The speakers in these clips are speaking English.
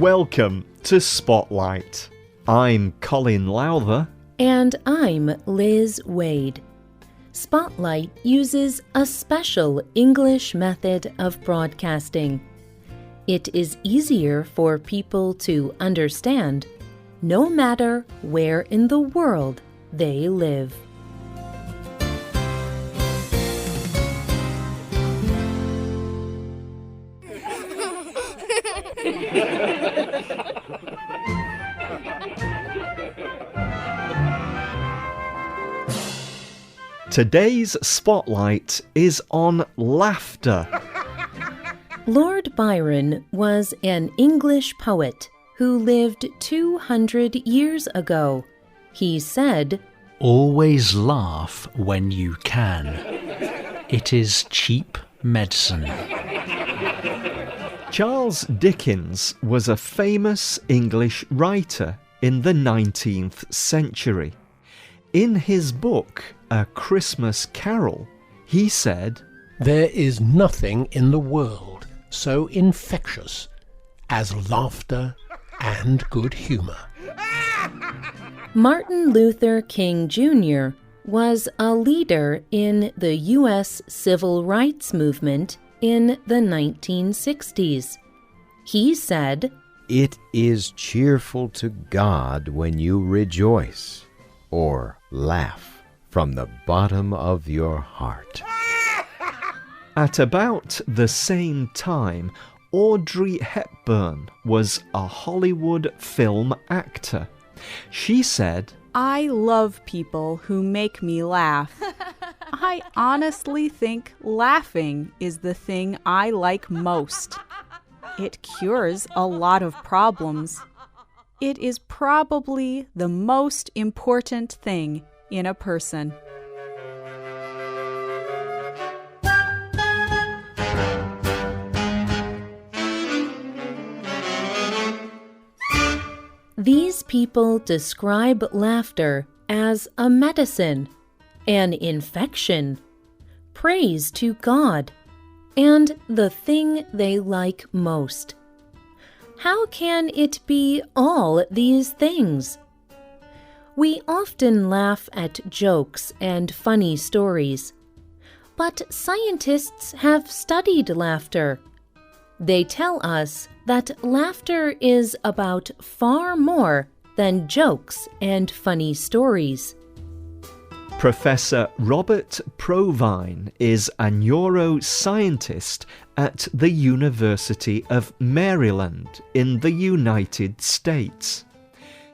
Welcome to Spotlight. I'm Colin Lowther. And I'm Liz Wade. Spotlight uses a special English method of broadcasting. It is easier for people to understand, no matter where in the world they live. Today's Spotlight is on laughter. Lord Byron was an English poet who lived 200 years ago. He said, "Always laugh when you can. It is cheap medicine." Charles Dickens was a famous English writer in the 19th century. In his book, A Christmas Carol, he said, "There is nothing in the world so infectious as laughter and good humour." Martin Luther King Jr. was a leader in the U.S. Civil Rights Movement in the 1960s. He said, "It is cheerful to God when you rejoice or laugh from the bottom of your heart." At about the same time, Audrey Hepburn was a Hollywood film actor. She said, "I love people who make me laugh. I honestly think laughing is the thing I like most. It cures a lot of problems. It is probably the most important thing in a person." These people describe laughter as a medicine, an infection, praise to God, and the thing they like most. How can it be all these things? We often laugh at jokes and funny stories, but scientists have studied laughter. They tell us that laughter is about far more than jokes and funny stories. Professor Robert Provine is a neuroscientist at the University of Maryland in the United States.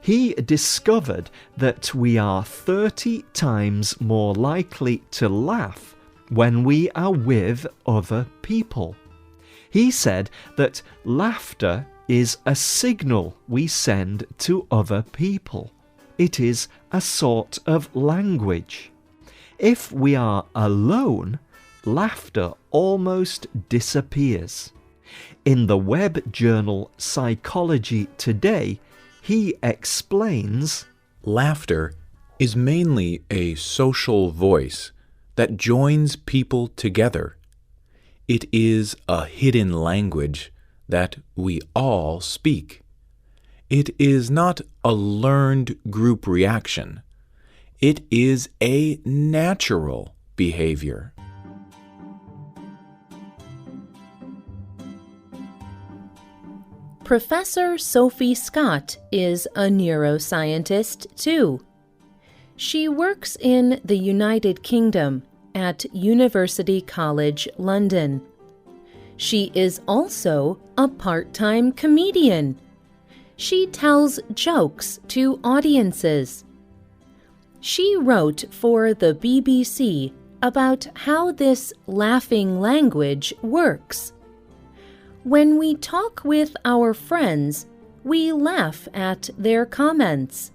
He discovered that we are 30 times more likely to laugh when we are with other people. He said that laughter is a signal we send to other people. It is a sort of language. If we are alone, laughter almost disappears. In the web journal Psychology Today, he explains, "Laughter is mainly a social voice that joins people together. It is a hidden language that we all speak. It is not a learned group reaction. It is a natural behavior." Professor Sophie Scott is a neuroscientist too. She works in the United Kingdom at University College London. She is also a part-time comedian. She tells jokes to audiences. She wrote for the BBC about how this laughing language works. When we talk with our friends, we laugh at their comments.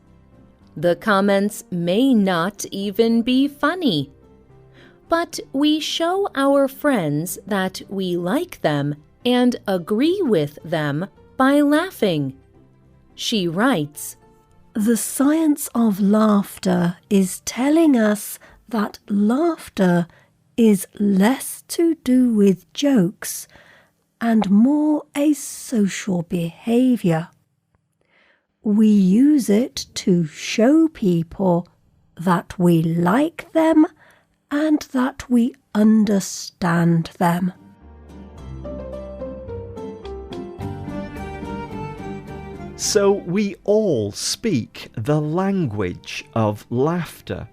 The comments may not even be funny, but we show our friends that we like them and agree with them by laughing. She writes, "The science of laughter is telling us that laughter is less to do with jokes and more a social behaviour. We use it to show people that we like them and that we understand them. So we all speak the language of laughter,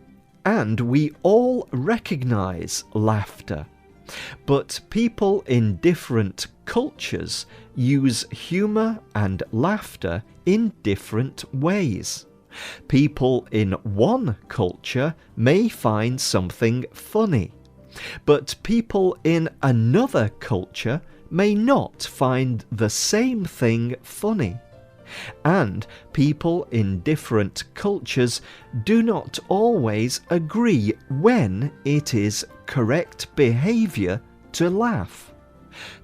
and we all recognise laughter. But people in different cultures use humour and laughter in different ways. People in one culture may find something funny, but people in another culture may not find the same thing funny. And people in different cultures do not always agree when it is correct behaviour to laugh.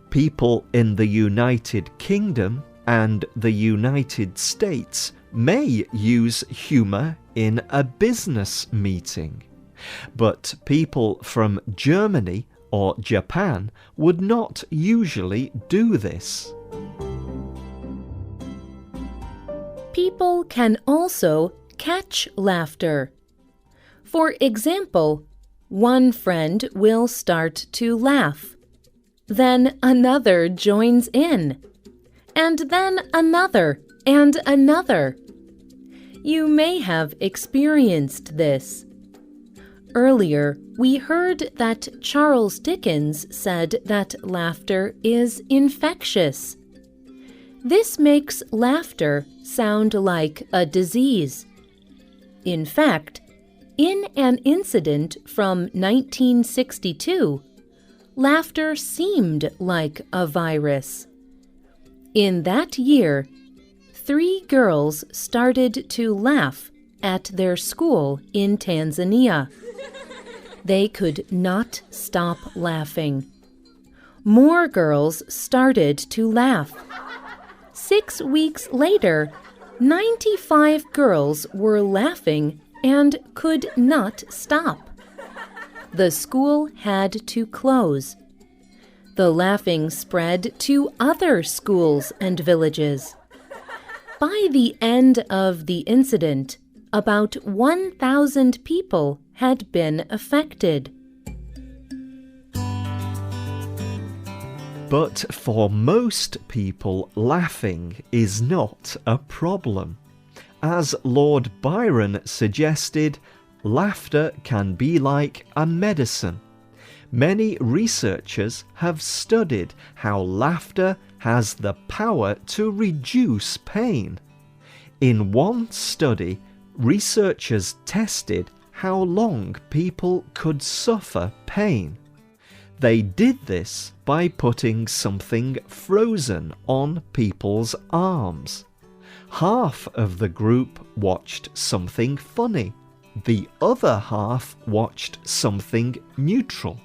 People in the United Kingdom and the United States may use humour in a business meeting, but people from Germany or Japan would not usually do this. People can also catch laughter. For example, one friend will start to laugh. Then another joins in. And then another and another. You may have experienced this. Earlier, we heard that Charles Dickens said that laughter is infectious. This makes laughter sound like a disease. In fact, in an incident from 1962, laughter seemed like a virus. In that year, 3 girls started to laugh at their school in Tanzania. They could not stop laughing. More girls started to laugh. 6 weeks later, 95 girls were laughing and could not stop. The school had to close. The laughing spread to other schools and villages. By the end of the incident, about 1,000 people had been affected. But for most people, laughing is not a problem. As Lord Byron suggested, laughter can be like a medicine. Many researchers have studied how laughter has the power to reduce pain. In one study, researchers tested how long people could suffer pain. They did this by putting something frozen on people's arms. Half of the group watched something funny. The other half watched something neutral.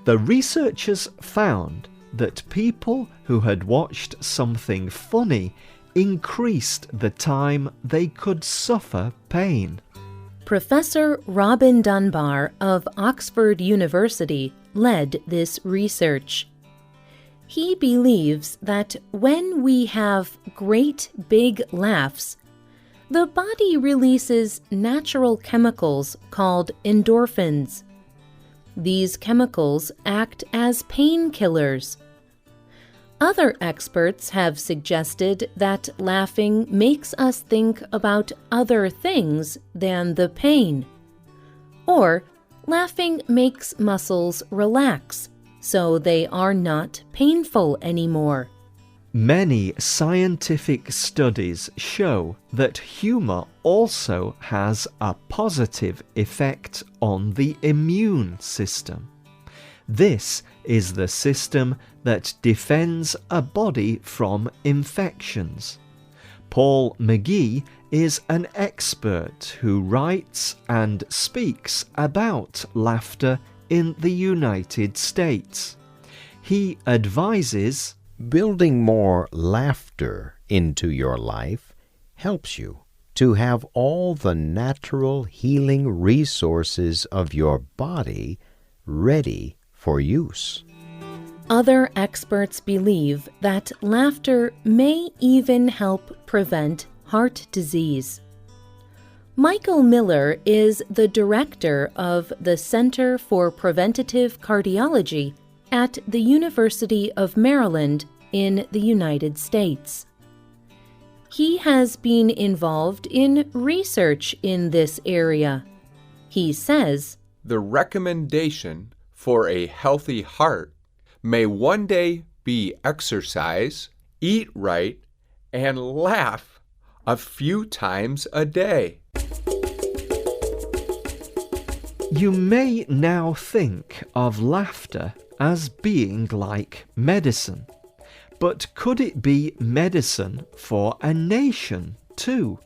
The researchers found that people who had watched something funny increased the time they could suffer pain. Professor Robin Dunbar of Oxford University led this research. He believes that when we have great big laughs, the body releases natural chemicals called endorphins. These chemicals act as painkillers. Other experts have suggested that laughing makes us think about other things than the pain. Or laughing makes muscles relax, so they are not painful anymore. Many scientific studies show that humour also has a positive effect on the immune system. This is the system that defends a body from infections. Paul McGee is an expert who writes and speaks about laughter in the United States. He advises, building more laughter into your life helps you to have all the natural healing resources of your body ready for use. Other experts believe that laughter may even help prevent heart disease. Michael Miller is the director of the Center for Preventative Cardiology at the University of Maryland in the United States. He has been involved in research in this area. He says, "The recommendation for a healthy heart may one day be exercise, eat right, and laugh a few times a day." You may now think of laughter as being like medicine. But could it be medicine for a nation too?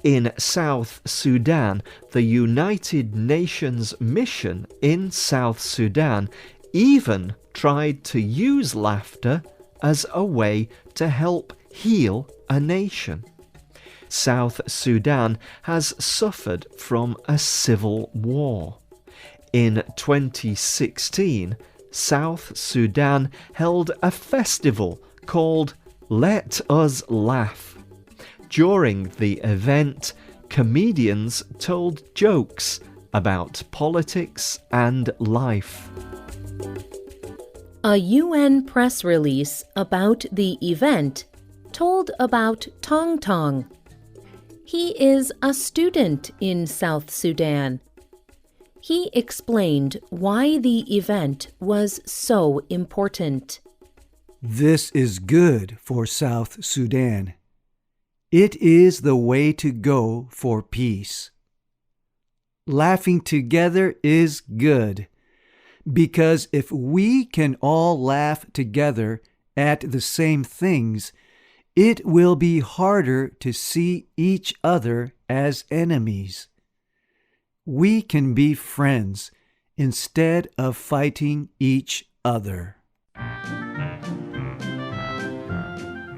In South Sudan, the United Nations mission in South Sudan even tried to use laughter as a way to help heal a nation. South Sudan has suffered from a civil war. In 2016, South Sudan held a festival called Let Us Laugh. During the event, comedians told jokes about politics and life. A UN press release about the event told about Tong Tong. He is a student in South Sudan. He explained why the event was so important. This is good for South Sudan. It is the way to go for peace. Laughing together is good, because if we can all laugh together at the same things, it will be harder to see each other as enemies. We can be friends instead of fighting each other.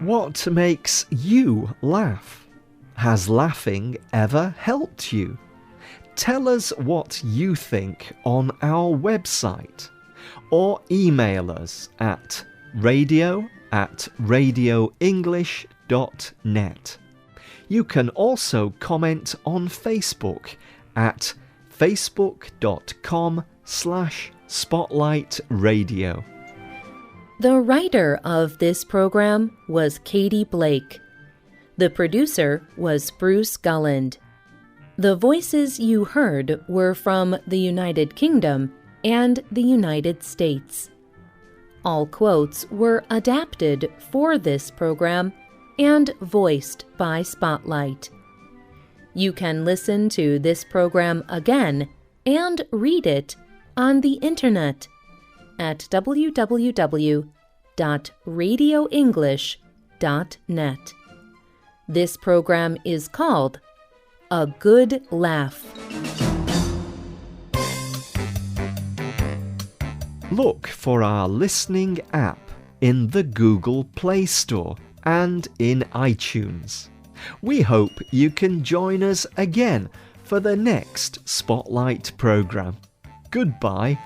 What makes you laugh? Has laughing ever helped you? Tell us what you think on our website, or email us at radio@radioenglish.net. You can also comment on Facebook at facebook.com/spotlightradio. The writer of this program was Katie Blake. The producer was Bruce Gulland. The voices you heard were from the United Kingdom and the United States. All quotes were adapted for this program and voiced by Spotlight. You can listen to this program again and read it on the internet at www.radioenglish.net. This program is called A Good Laugh. Look for our listening app in the Google Play Store and in iTunes. We hope you can join us again for the next Spotlight program. Goodbye.